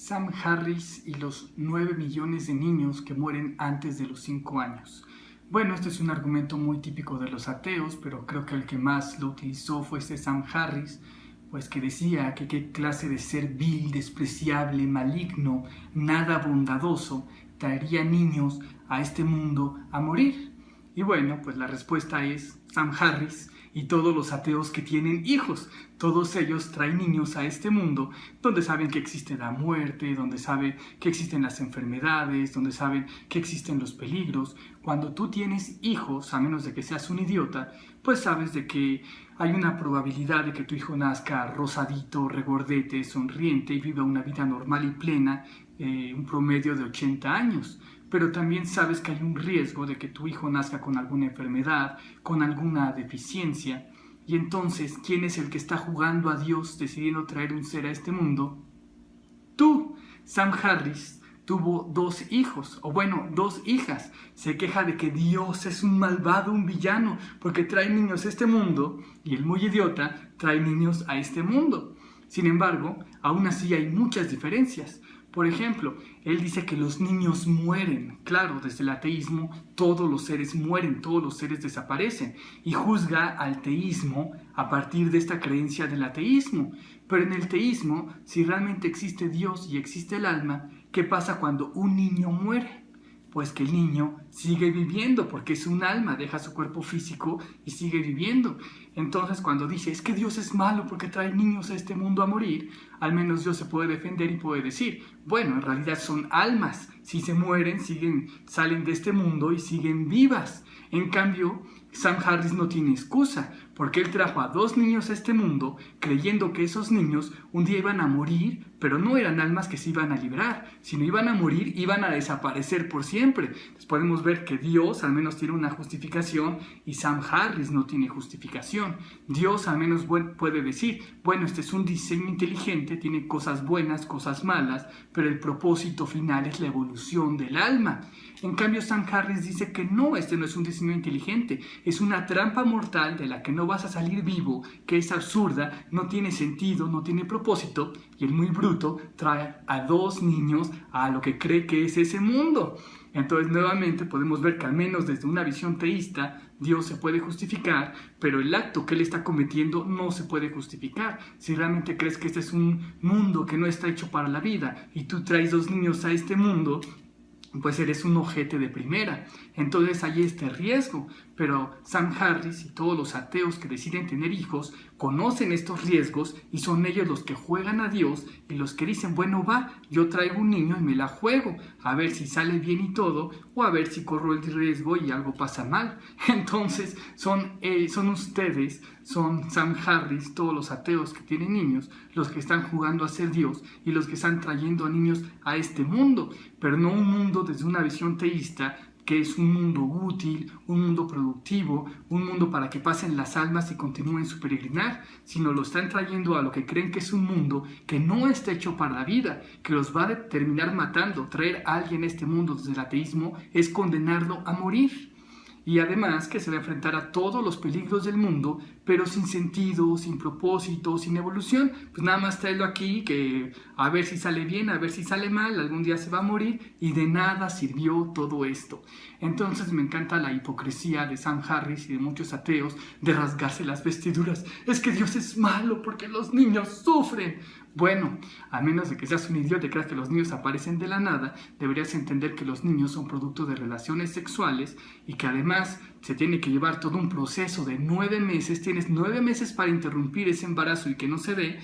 Sam Harris y los 9 millones de niños que mueren antes de los 5 años. Bueno, este es un argumento muy típico de los ateos, pero creo que el que más lo utilizó fue Sam Harris, pues que decía que qué clase de ser vil, despreciable, maligno, nada bondadoso traería niños a este mundo a morir. Y bueno, pues la respuesta es Sam Harris y todos los ateos que tienen hijos. Todos ellos traen niños a este mundo donde saben que existe la muerte, donde saben que existen las enfermedades, donde saben que existen los peligros. Cuando tú tienes hijos, a menos de que seas un idiota, pues sabes de que hay una probabilidad de que tu hijo nazca rosadito, regordete, sonriente y viva una vida normal y plena, un promedio de 80 años. Pero también sabes que hay un riesgo de que tu hijo nazca con alguna enfermedad, con alguna deficiencia. Y entonces, ¿quién es el que está jugando a Dios decidiendo traer un ser a este mundo? Tú. Sam Harris tuvo 2 hijos, o bueno, 2 hijas. Se queja de que Dios es un malvado, un villano, porque trae niños a este mundo, y el muy idiota trae niños a este mundo. Sin embargo, aún así hay muchas diferencias. Por ejemplo, él dice que los niños mueren. Claro, desde el ateísmo todos los seres mueren, todos los seres desaparecen. Y juzga al teísmo a partir de esta creencia del ateísmo. Pero en el teísmo, si realmente existe Dios y existe el alma, ¿qué pasa cuando un niño muere? Pues que el niño sigue viviendo porque es un alma, deja su cuerpo físico y sigue viviendo. Entonces cuando dice, es que Dios es malo porque trae niños a este mundo a morir, al menos Dios se puede defender y puede decir, bueno, en realidad son almas, si se mueren, salen de este mundo y siguen vivas. En cambio, Sam Harris no tiene excusa, porque él trajo a 2 niños a este mundo creyendo que esos niños un día iban a morir, pero no eran almas que se iban a librar, sino iban a morir, iban a desaparecer por siempre. Entonces podemos ver que Dios al menos tiene una justificación y Sam Harris no tiene justificación. Dios al menos puede decir, bueno, este es un diseño inteligente, tiene cosas buenas, cosas malas, pero el propósito final es la evolución del alma. En cambio, Sam Harris dice que no, este no es un diseño inteligente, es una trampa mortal de la que no vas a salir vivo, que es absurda, no tiene sentido, no tiene propósito, y el muy bruto trae a 2 niños a lo que cree que es ese mundo. Entonces, nuevamente podemos ver que al menos desde una visión teísta, Dios se puede justificar, pero el acto que él está cometiendo no se puede justificar. Si realmente crees que este es un mundo que no está hecho para la vida, y tú traes 2 niños a este mundo, pues eres un ojete de primera. Entonces hay este riesgo, pero Sam Harris y todos los ateos que deciden tener hijos conocen estos riesgos y son ellos los que juegan a Dios y los que dicen, bueno va, yo traigo un niño y me la juego, a ver si sale bien y todo, o a ver si corro el riesgo y algo pasa mal. Entonces son ustedes, son Sam Harris, todos los ateos que tienen niños, los que están jugando a ser Dios y los que están trayendo a niños a este mundo, pero no un mundo desde una visión teísta, que es un mundo útil, un mundo productivo, un mundo para que pasen las almas y continúen su peregrinar, sino lo están trayendo a lo que creen que es un mundo que no está hecho para la vida, que los va a terminar matando. Traer a alguien a este mundo desde el ateísmo es condenarlo a morir. Y además que se va a enfrentar a todos los peligros del mundo, pero sin sentido, sin propósito, sin evolución. Pues nada más traerlo aquí, que a ver si sale bien, a ver si sale mal, algún día se va a morir, y de nada sirvió todo esto. Entonces me encanta la hipocresía de Sam Harris y de muchos ateos de rasgarse las vestiduras. Es que Dios es malo porque los niños sufren. Bueno, a menos de que seas un idiota y creas que los niños aparecen de la nada, deberías entender que los niños son producto de relaciones sexuales y que además se tiene que llevar todo un proceso de 9 meses. Tienes 9 meses para interrumpir ese embarazo y que no se dé,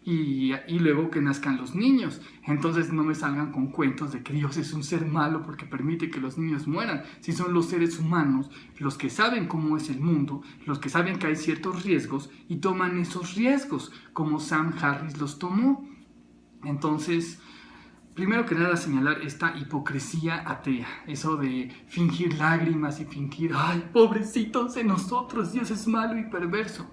y luego que nazcan los niños. Entonces no me salgan con cuentos de que Dios es un ser malo porque permite que los niños mueran. Si son los seres humanos los que saben cómo es el mundo, los que saben que hay ciertos riesgos y toman esos riesgos, como Sam Harris los tomó. Entonces, primero que nada señalar esta hipocresía atea, eso de fingir lágrimas y fingir, ay, pobrecitos de nosotros, Dios es malo y perverso.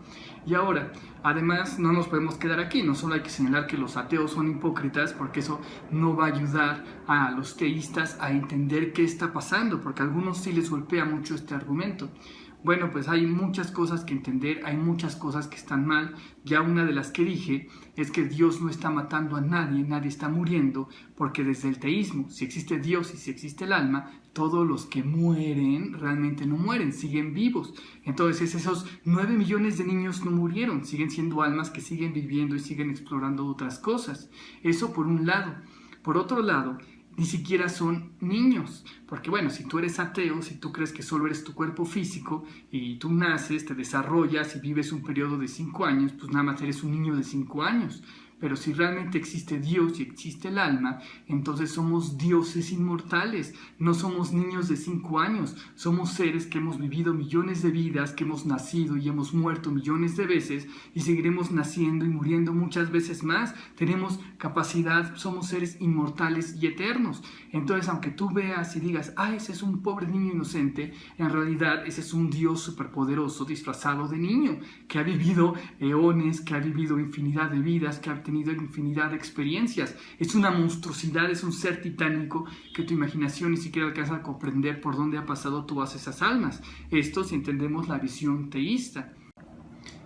Y ahora, además, no nos podemos quedar aquí, no solo hay que señalar que los ateos son hipócritas, porque eso no va a ayudar a los teístas a entender qué está pasando, porque a algunos sí les golpea mucho este argumento. Bueno, pues hay muchas cosas que entender, hay muchas cosas que están mal. Ya una de las que dije es que Dios no está matando a nadie, nadie está muriendo, porque desde el teísmo, si existe Dios y si existe el alma, todos los que mueren realmente no mueren, siguen vivos. Entonces esos 9 millones de niños no murieron, siguen siendo almas que siguen viviendo y siguen explorando otras cosas. Eso por un lado. Por otro lado, ni siquiera son niños, porque bueno, si tú eres ateo, si tú crees que solo eres tu cuerpo físico y tú naces, te desarrollas y vives un periodo de 5 años, pues nada más eres un niño de 5 años. Pero si realmente existe Dios y existe el alma, entonces somos dioses inmortales, no somos niños de 5 años, somos seres que hemos vivido millones de vidas, que hemos nacido y hemos muerto millones de veces y seguiremos naciendo y muriendo muchas veces más. Tenemos capacidad, somos seres inmortales y eternos. Entonces, aunque tú veas y digas, ese es un pobre niño inocente, en realidad ese es un Dios superpoderoso disfrazado de niño, que ha vivido eones, que ha vivido infinidad de vidas, que ha tenido infinidad de experiencias. Es una monstruosidad, es un ser titánico que tu imaginación ni siquiera alcanza a comprender por dónde ha pasado todas esas almas. Esto si entendemos la visión teísta.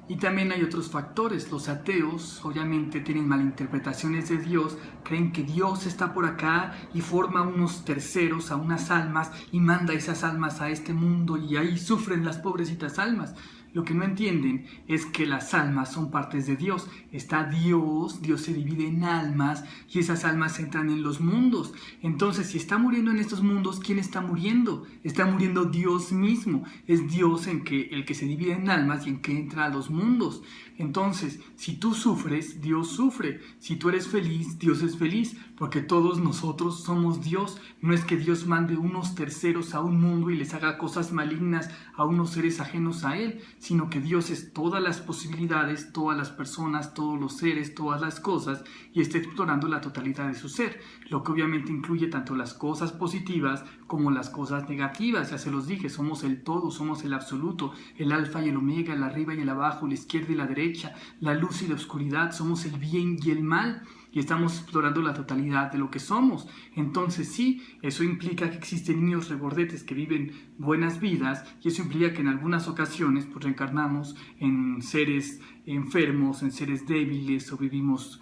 Y también hay otros factores. Los ateos obviamente tienen malinterpretaciones de Dios, creen que Dios está por acá y forma unos terceros a unas almas y manda esas almas a este mundo y ahí sufren las pobrecitas almas. Lo que no entienden es que las almas son partes de Dios. Está Dios, Dios se divide en almas y esas almas entran en los mundos. Entonces, si está muriendo en estos mundos, ¿quién está muriendo? Está muriendo Dios mismo. Es Dios el que se divide en almas y en que entra a los mundos. Entonces, si tú sufres, Dios sufre. Si tú eres feliz, Dios es feliz, porque todos nosotros somos Dios. No es que Dios mande unos terceros a un mundo y les haga cosas malignas a unos seres ajenos a Él, sino que Dios es todas las posibilidades, todas las personas, todos los seres, todas las cosas, y está explorando la totalidad de su ser, lo que obviamente incluye tanto las cosas positivas como las cosas negativas. Ya se los dije, somos el todo, somos el absoluto, el alfa y el omega, el arriba y el abajo, la izquierda y la derecha, la luz y la oscuridad, somos el bien y el mal, y estamos explorando la totalidad de lo que somos. Entonces sí, eso implica que existen niños regordetes que viven buenas vidas, y eso implica que en algunas ocasiones pues reencarnamos en seres enfermos, en seres débiles, o vivimos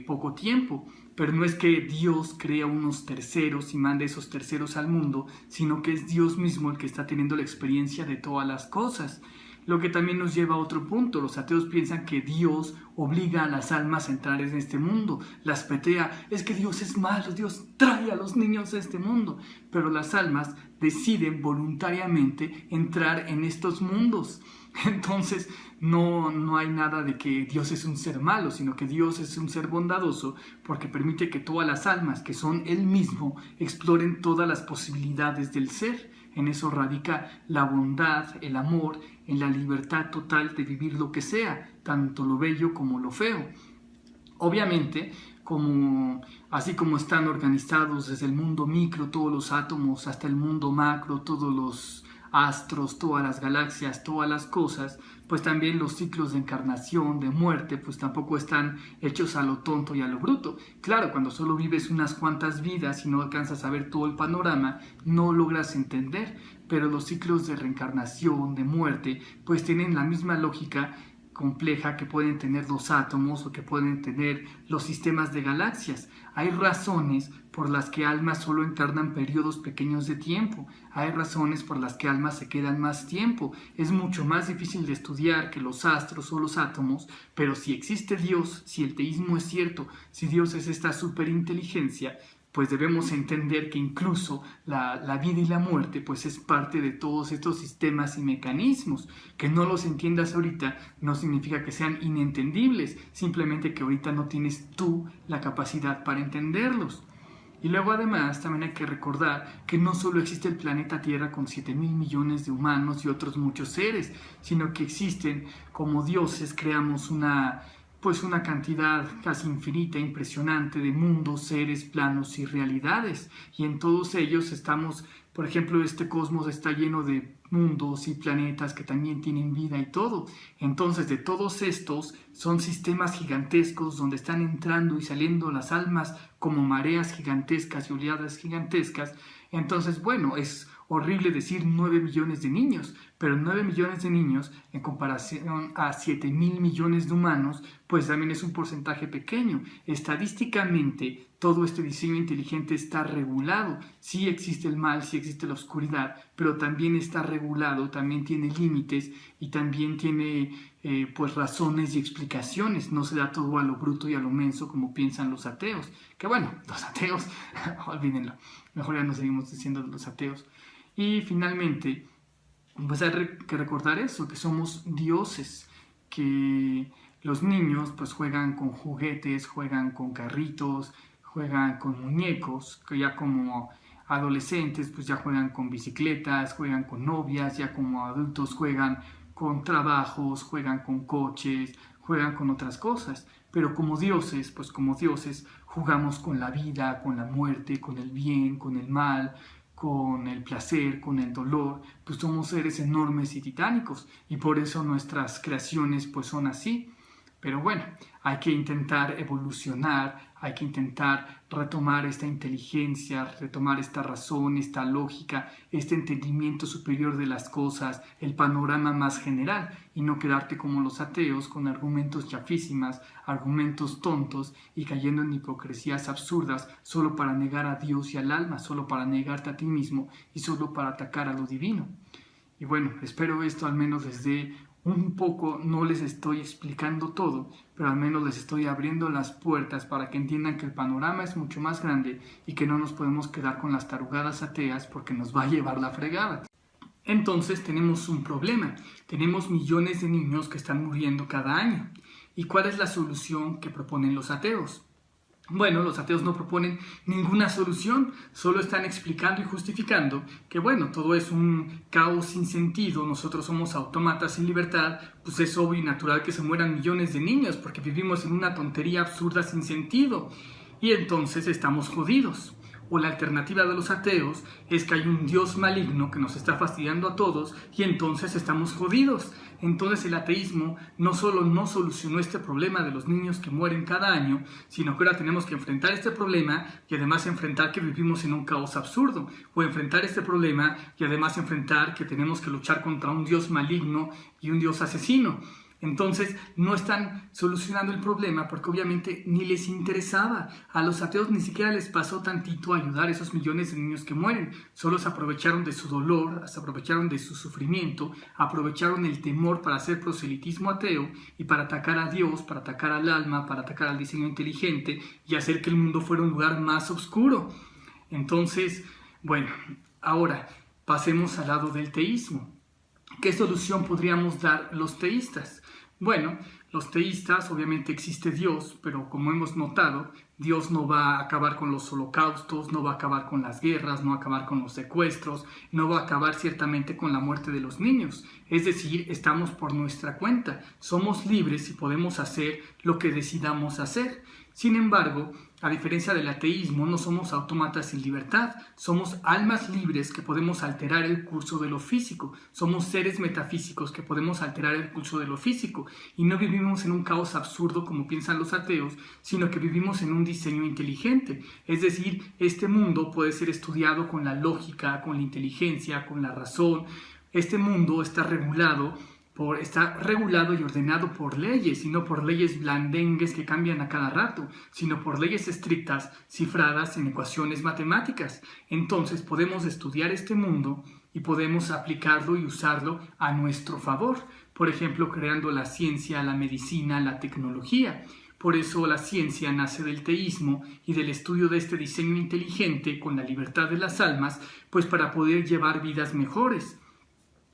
poco tiempo. Pero no es que Dios crea unos terceros y mande esos terceros al mundo, sino que es Dios mismo el que está teniendo la experiencia de todas las cosas. Lo que también nos lleva a otro punto. Los ateos piensan que Dios obliga a las almas a entrar en este mundo, las petea, es que Dios es malo, Dios trae a los niños a este mundo, pero las almas deciden voluntariamente entrar en estos mundos. Entonces no hay nada de que Dios es un ser malo, sino que Dios es un ser bondadoso porque permite que todas las almas, que son Él mismo, exploren todas las posibilidades del ser. En eso radica la bondad, el amor, en la libertad total de vivir lo que sea, tanto lo bello como lo feo. Obviamente, así como están organizados desde el mundo micro, todos los átomos, hasta el mundo macro, todos los astros, todas las galaxias, todas las cosas, pues también los ciclos de encarnación, de muerte, pues tampoco están hechos a lo tonto y a lo bruto. Claro, cuando solo vives unas cuantas vidas y no alcanzas a ver todo el panorama, no logras entender, pero los ciclos de reencarnación, de muerte, pues tienen la misma lógica compleja que pueden tener los átomos o que pueden tener los sistemas de galaxias. Hay razones por las que almas solo encarnan periodos pequeños de tiempo. Hay razones por las que almas se quedan más tiempo. Es mucho más difícil de estudiar que los astros o los átomos, pero si existe Dios, si el teísmo es cierto, si Dios es esta superinteligencia, pues debemos entender que incluso la vida y la muerte pues es parte de todos estos sistemas y mecanismos. Que no los entiendas ahorita no significa que sean inentendibles, simplemente que ahorita no tienes tú la capacidad para entenderlos. Y luego además también hay que recordar que no solo existe el planeta Tierra con 7.000 millones de humanos y otros muchos seres, sino que existen, como dioses, creamos una cantidad casi infinita, impresionante de mundos, seres, planos y realidades. Y en todos ellos estamos, por ejemplo, este cosmos está lleno de mundos y planetas que también tienen vida y todo. Entonces, de todos estos son sistemas gigantescos donde están entrando y saliendo las almas como mareas gigantescas y oleadas gigantescas. Entonces, bueno, es horrible decir 9 millones de niños, pero 9 millones de niños en comparación a 7.000 millones de humanos, pues también es un porcentaje pequeño. Estadísticamente, todo este diseño inteligente está regulado. Sí existe el mal, sí existe la oscuridad, pero también está regulado, también tiene límites y también tiene pues razones y explicaciones. No se da todo a lo bruto y a lo menso como piensan los ateos. Que bueno, los ateos, olvídenlo, mejor ya no seguimos diciendo de los ateos. Y finalmente, pues hay que recordar eso, que somos dioses, que los niños pues juegan con juguetes, juegan con carritos, juegan con muñecos, que ya como adolescentes pues ya juegan con bicicletas, juegan con novias, ya como adultos juegan con trabajos, juegan con coches, juegan con otras cosas. Pero como dioses, pues como dioses jugamos con la vida, con la muerte, con el bien, con el mal, con el placer, con el dolor, pues somos seres enormes y titánicos y por eso nuestras creaciones pues son así. Pero bueno, hay que intentar evolucionar, hay que intentar retomar esta inteligencia, retomar esta razón, esta lógica, este entendimiento superior de las cosas, el panorama más general y no quedarte como los ateos con argumentos chafísimas, argumentos tontos y cayendo en hipocresías absurdas solo para negar a Dios y al alma, solo para negarte a ti mismo y solo para atacar a lo divino. Y bueno, espero esto al menos les dé un poco, no les estoy explicando todo, pero al menos les estoy abriendo las puertas para que entiendan que el panorama es mucho más grande y que no nos podemos quedar con las tarugadas ateas porque nos va a llevar la fregada. Entonces tenemos un problema, tenemos millones de niños que están muriendo cada año. ¿Y cuál es la solución que proponen los ateos? Bueno, los ateos no proponen ninguna solución, solo están explicando y justificando que bueno, todo es un caos sin sentido, nosotros somos autómatas sin libertad, pues es obvio y natural que se mueran millones de niños porque vivimos en una tontería absurda sin sentido y entonces estamos jodidos. O la alternativa de los ateos es que hay un Dios maligno que nos está fastidiando a todos y entonces estamos jodidos. Entonces el ateísmo no solo no solucionó este problema de los niños que mueren cada año, sino que ahora tenemos que enfrentar este problema y además enfrentar que vivimos en un caos absurdo. O enfrentar este problema y además enfrentar que tenemos que luchar contra un Dios maligno y un Dios asesino. Entonces no están solucionando el problema porque obviamente ni les interesaba. A los ateos ni siquiera les pasó tantito ayudar a esos millones de niños que mueren. Solo se aprovecharon de su dolor, se aprovecharon de su sufrimiento, aprovecharon el temor para hacer proselitismo ateo y para atacar a Dios, para atacar al alma, para atacar al diseño inteligente y hacer que el mundo fuera un lugar más oscuro. Entonces, bueno, ahora pasemos al lado del teísmo. ¿Qué solución podríamos dar los teístas? Bueno, los teístas, obviamente existe Dios, pero como hemos notado, Dios no va a acabar con los holocaustos, no va a acabar con las guerras, no va a acabar con los secuestros, no va a acabar ciertamente con la muerte de los niños. Es decir, estamos por nuestra cuenta, somos libres y podemos hacer lo que decidamos hacer. Sin embargo, a diferencia del ateísmo, no somos autómatas sin libertad, somos almas libres que podemos alterar el curso de lo físico, somos seres metafísicos que podemos alterar el curso de lo físico y no vivimos en un caos absurdo como piensan los ateos, sino que vivimos en un diseño inteligente. Es decir, este mundo puede ser estudiado con la lógica, con la inteligencia, con la razón. Este mundo está regulado y ordenado por leyes, y no por leyes blandengues que cambian a cada rato, sino por leyes estrictas cifradas en ecuaciones matemáticas. Entonces podemos estudiar este mundo y podemos aplicarlo y usarlo a nuestro favor, por ejemplo, creando la ciencia, la medicina, la tecnología. Por eso la ciencia nace del teísmo y del estudio de este diseño inteligente con la libertad de las almas, pues para poder llevar vidas mejores.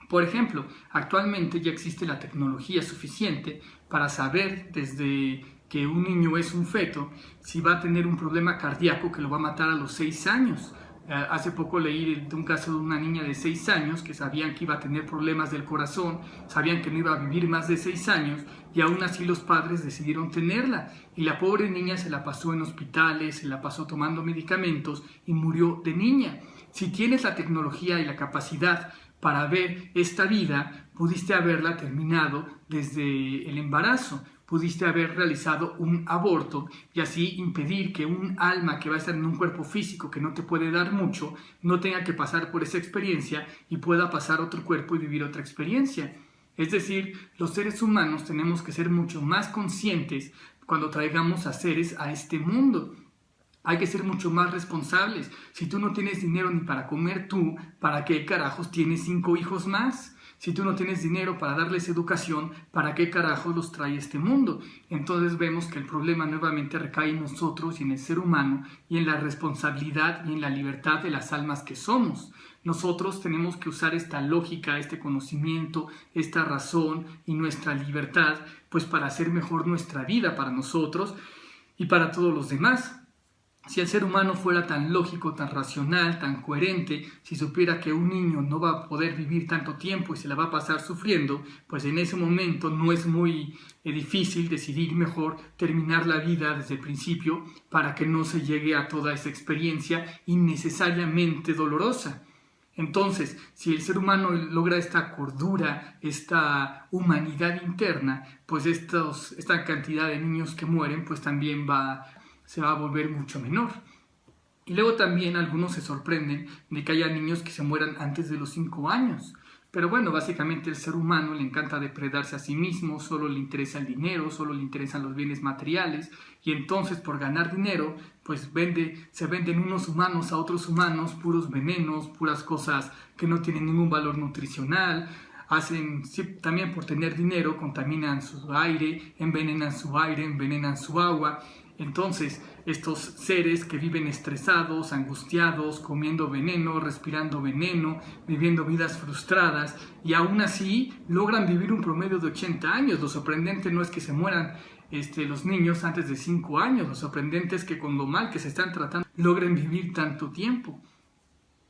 Por ejemplo, actualmente ya existe la tecnología suficiente para saber desde que un niño es un feto si va a tener un problema cardíaco que lo va a matar a los 6 años. Hace poco leí de un caso de una niña de 6 años que sabían que iba a tener problemas del corazón, sabían que no iba a vivir más de 6 años y aún así los padres decidieron tenerla. Y la pobre niña se la pasó en hospitales, se la pasó tomando medicamentos y murió de niña. Si tienes la tecnología y la capacidad para ver esta vida, pudiste haberla terminado desde el embarazo. pudiste haber realizado un aborto y así impedir que un alma que va a estar en un cuerpo físico que no te puede dar mucho, no tenga que pasar por esa experiencia y pueda pasar a otro cuerpo y vivir otra experiencia. Es decir, los seres humanos tenemos que ser mucho más conscientes cuando traigamos a seres a este mundo. Hay que ser mucho más responsables. Si tú no tienes dinero ni para comer tú, ¿para qué carajos tienes 5 hijos más? Si tú no tienes dinero para darles educación, ¿para qué carajos los trae este mundo? Entonces vemos que el problema nuevamente recae en nosotros y en el ser humano y en la responsabilidad y en la libertad de las almas que somos. Nosotros tenemos que usar esta lógica, este conocimiento, esta razón y nuestra libertad, pues para hacer mejor nuestra vida para nosotros y para todos los demás. Si el ser humano fuera tan lógico, tan racional, tan coherente, si supiera que un niño no va a poder vivir tanto tiempo y se la va a pasar sufriendo, pues en ese momento no es muy difícil decidir mejor terminar la vida desde el principio para que no se llegue a toda esa experiencia innecesariamente dolorosa. Entonces, si el ser humano logra esta cordura, esta humanidad interna, pues esta cantidad de niños que mueren, pues también se va a volver mucho menor. Y luego también algunos se sorprenden de que haya niños que se mueran antes de los 5 años. Pero bueno, básicamente el ser humano le encanta depredarse a sí mismo, solo le interesa el dinero, solo le interesan los bienes materiales, y entonces por ganar dinero, pues se venden unos humanos a otros humanos, puros venenos, puras cosas que no tienen ningún valor nutricional. También por tener dinero, contaminan su aire, envenenan su agua. Entonces, estos seres que viven estresados, angustiados, comiendo veneno, respirando veneno, viviendo vidas frustradas y aún así logran vivir un promedio de 80 años. Lo sorprendente no es que se mueran los niños antes de 5 años, lo sorprendente es que con lo mal que se están tratando logren vivir tanto tiempo.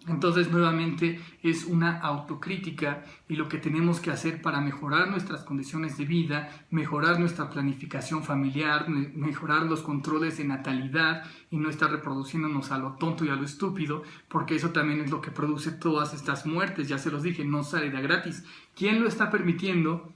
Entonces nuevamente es una autocrítica y lo que tenemos que hacer para mejorar nuestras condiciones de vida, mejorar nuestra planificación familiar, mejorar los controles de natalidad y no estar reproduciéndonos a lo tonto y a lo estúpido, porque eso también es lo que produce todas estas muertes. Ya se los dije, no sale de gratis. ¿Quién lo está permitiendo?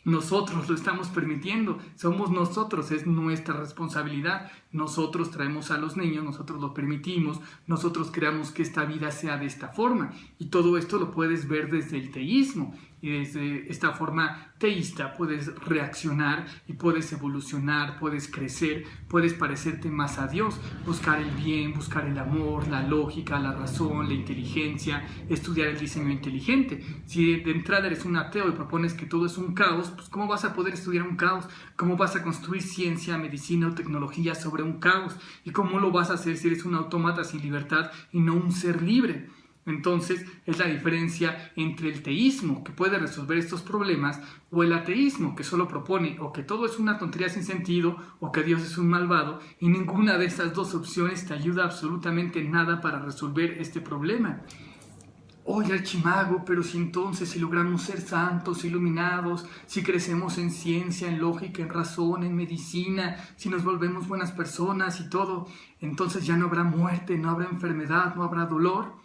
Nosotros lo estamos permitiendo, somos nosotros, es nuestra responsabilidad. Nosotros traemos a los niños, nosotros lo permitimos, nosotros creamos que esta vida sea de esta forma. Y todo esto lo puedes ver desde el teísmo. Y desde esta forma teísta puedes reaccionar y puedes evolucionar, puedes crecer, puedes parecerte más a Dios, buscar el bien, buscar el amor, la lógica, la razón, la inteligencia, estudiar el diseño inteligente. Si de entrada eres un ateo y propones que todo es un caos, pues ¿cómo vas a poder estudiar un caos? ¿Cómo vas a construir ciencia, medicina o tecnología sobre un caos? ¿Y cómo lo vas a hacer si eres un autómata sin libertad y no un ser libre? Entonces es la diferencia entre el teísmo, que puede resolver estos problemas, o el ateísmo, que solo propone o que todo es una tontería sin sentido o que Dios es un malvado, y ninguna de estas dos opciones te ayuda absolutamente nada para resolver este problema. Oye, Archimago, pero si logramos ser santos, iluminados, si crecemos en ciencia, en lógica, en razón, en medicina, si nos volvemos buenas personas y todo, entonces ya no habrá muerte, no habrá enfermedad, no habrá dolor.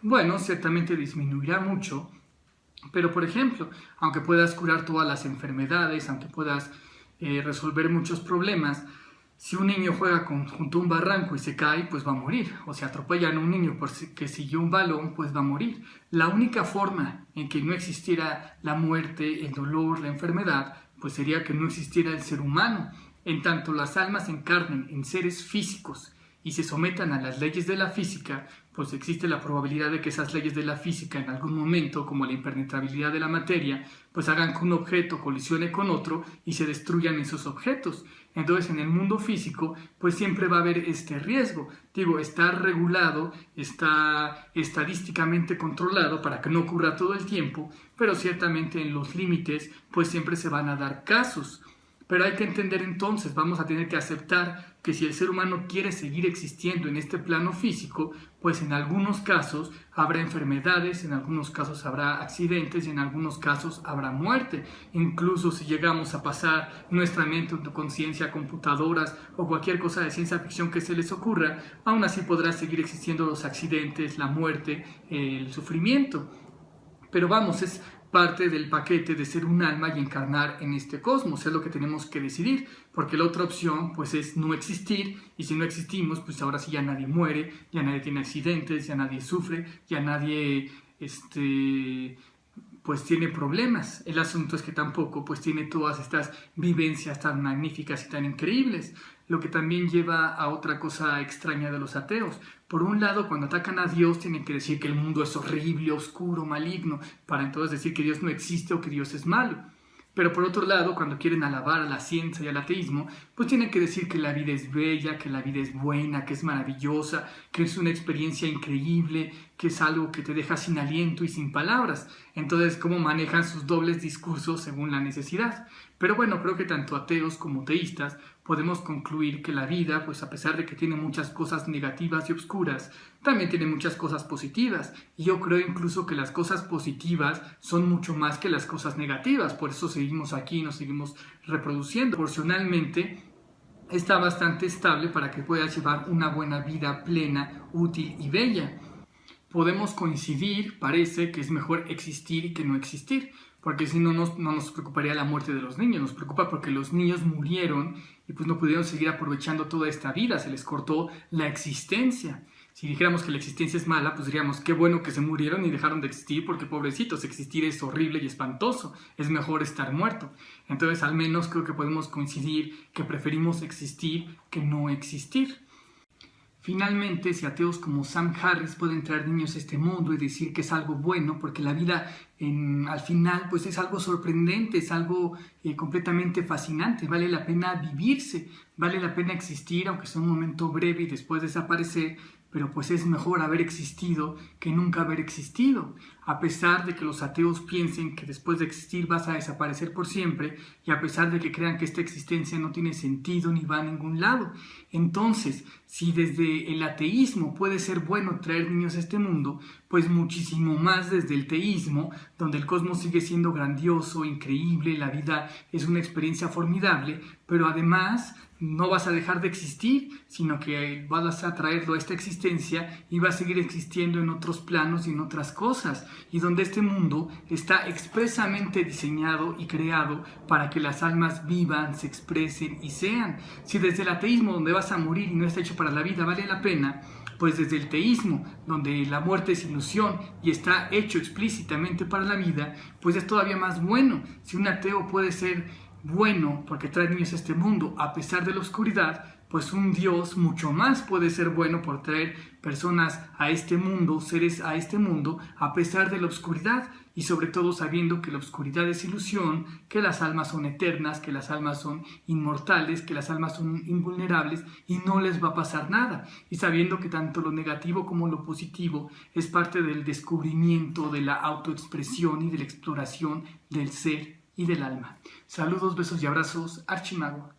Bueno, ciertamente disminuirá mucho, pero por ejemplo, aunque puedas curar todas las enfermedades, aunque puedas resolver muchos problemas, si un niño juega junto a un barranco y se cae, pues va a morir. O se atropellan a un niño porque siguió un balón, pues va a morir. La única forma en que no existiera la muerte, el dolor, la enfermedad, pues sería que no existiera el ser humano. En tanto las almas encarnen en seres físicos y se sometan a las leyes de la física, pues existe la probabilidad de que esas leyes de la física en algún momento, como la impenetrabilidad de la materia, pues hagan que un objeto colisione con otro y se destruyan esos objetos. Entonces en el mundo físico pues siempre va a haber este riesgo. Está regulado, está estadísticamente controlado para que no ocurra todo el tiempo, pero ciertamente en los límites pues siempre se van a dar casos. Pero hay que entender entonces, vamos a tener que aceptar que si el ser humano quiere seguir existiendo en este plano físico, pues en algunos casos habrá enfermedades, en algunos casos habrá accidentes y en algunos casos habrá muerte. Incluso si llegamos a pasar nuestra mente o conciencia a computadoras o cualquier cosa de ciencia ficción que se les ocurra, aún así podrá seguir existiendo los accidentes, la muerte, el sufrimiento. Pero vamos, es parte del paquete de ser un alma y encarnar en este cosmos. Es lo que tenemos que decidir, porque la otra opción pues es no existir, y si no existimos, pues ahora sí ya nadie muere, ya nadie tiene accidentes, ya nadie sufre, ya nadie pues tiene problemas. El asunto es que tampoco pues tiene todas estas vivencias tan magníficas y tan increíbles, lo que también lleva a otra cosa extraña de los ateos. Por un lado, cuando atacan a Dios tienen que decir que el mundo es horrible, oscuro, maligno, para entonces decir que Dios no existe o que Dios es malo. Pero por otro lado, cuando quieren alabar a la ciencia y al ateísmo, pues tienen que decir que la vida es bella, que la vida es buena, que es maravillosa, que es una experiencia increíble, que es algo que te deja sin aliento y sin palabras. Entonces, ¿cómo manejan sus dobles discursos según la necesidad? Pero bueno, creo que tanto ateos como teístas podemos concluir que la vida, pues a pesar de que tiene muchas cosas negativas y obscuras, también tiene muchas cosas positivas. Y yo creo incluso que las cosas positivas son mucho más que las cosas negativas. Por eso seguimos aquí y nos seguimos reproduciendo. Proporcionalmente, está bastante estable para que puedas llevar una buena vida plena, útil y bella. Podemos coincidir, parece, que es mejor existir que no existir, porque si no, no nos preocuparía la muerte de los niños. Nos preocupa porque los niños murieron y pues no pudieron seguir aprovechando toda esta vida, se les cortó la existencia. Si dijéramos que la existencia es mala, pues diríamos qué bueno que se murieron y dejaron de existir, porque pobrecitos, existir es horrible y espantoso, es mejor estar muerto. Entonces al menos creo que podemos coincidir que preferimos existir que no existir. Finalmente, si ateos como Sam Harris pueden traer niños a este mundo y decir que es algo bueno, porque la vida al final pues es algo sorprendente, es algo completamente fascinante, vale la pena vivirse, vale la pena existir, aunque sea un momento breve y después desaparecer, pero pues es mejor haber existido que nunca haber existido. A pesar de que los ateos piensen que después de existir vas a desaparecer por siempre, y a pesar de que crean que esta existencia no tiene sentido ni va a ningún lado. Entonces, si desde el ateísmo puede ser bueno traer niños a este mundo, pues muchísimo más desde el teísmo, donde el cosmos sigue siendo grandioso, increíble, la vida es una experiencia formidable, pero además no vas a dejar de existir, sino que vas a traerlo a esta existencia y va a seguir existiendo en otros planos y en otras cosas, y donde este mundo está expresamente diseñado y creado para que las almas vivan, se expresen y sean. Si desde el ateísmo, donde vas a morir y no está hecho para la vida, vale la pena, pues desde el teísmo, donde la muerte es ilusión y está hecho explícitamente para la vida, pues es todavía más bueno. Si un ateo puede ser bueno porque trae niños a este mundo a pesar de la oscuridad, pues un Dios mucho más puede ser bueno por traer personas a este mundo, seres a este mundo, a pesar de la oscuridad, y sobre todo sabiendo que la oscuridad es ilusión, que las almas son eternas, que las almas son inmortales, que las almas son invulnerables y no les va a pasar nada, y sabiendo que tanto lo negativo como lo positivo es parte del descubrimiento, de la autoexpresión y de la exploración del ser y del alma. Saludos, besos y abrazos, Archimago.